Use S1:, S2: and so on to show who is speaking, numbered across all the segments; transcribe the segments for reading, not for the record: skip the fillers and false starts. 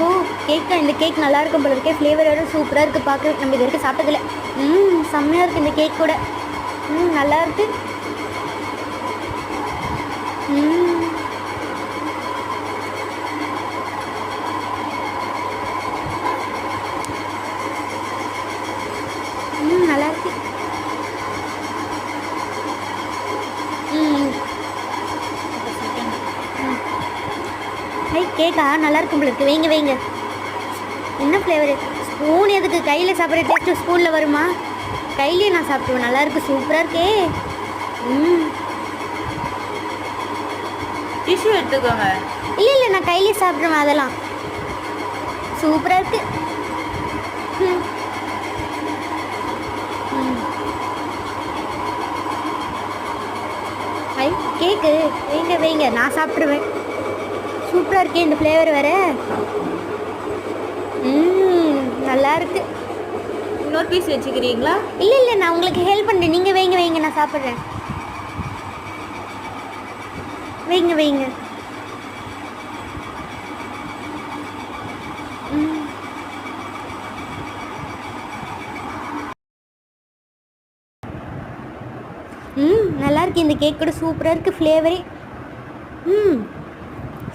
S1: ஓ கேக்கா, இந்த கேக் நல்லா இருக்கும் போல இருக்கே. ஃப்ளேவரோட சூப்பராக இருக்குது பார்க்க. நம்ம இது வரைக்கும் சாப்பிட்டதில்ல. செம்மையாக இருக்குது இந்த கேக் கூட. நல்லா இருக்கு. நல்லா இருக்கு. கேக்கா நல்லா இருக்கும் போல இருக்கு. வைங்க வைங்க. என்ன ஃப்ளேவரு? ஸ்பூன் எதுக்கு? கையில் சாப்பிட்ற டேஸ்ட்டு ஸ்பூனில் வருமா? கையிலேயே நான் சாப்பிடுவேன். நல்லா இருக்கு, சூப்பராக இருக்கே.
S2: டிஷ்யூ எடுத்துக்கோங்க.
S1: இல்லை இல்லை, நான் கையிலேயே சாப்பிட்ருவேன். அதெல்லாம் சூப்பராக இருக்கு. கேக்கு வைங்க வைங்க, நான் சாப்பிட்ருவேன். சூப்பராக இருக்கே இந்த ஃப்ளேவர் வேறு. நல்லா இருக்கு.
S2: இன்னொரு பீஸ் வச்சுக்கிறீங்களா?
S1: இல்லை இல்லை, நான் உங்களுக்கு ஹெல்ப் பண்ணுறேன். நீங்கள் வைங்க வைங்க, நான் சாப்பிட்றேன். வைங்க வைங்க. நல்லா இருக்கு. இந்த கேக் கூட சூப்பராக இருக்குது ஃப்ளேவரே.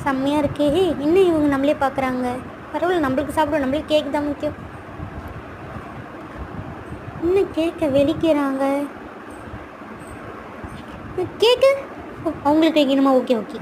S1: செம்மையாக இருக்கே. இன்னும் இவங்க நம்மளே பார்க்குறாங்க. பரவாயில்ல, நம்மளுக்கு சாப்பிடுவோம். நம்மளுக்கு கேக் தான் முக்கியம். இன்னும் கேக்கை வெளிக்கிறாங்க. கேக்கு அவங்களுக்கு வைக்கணுமா? Okay okay.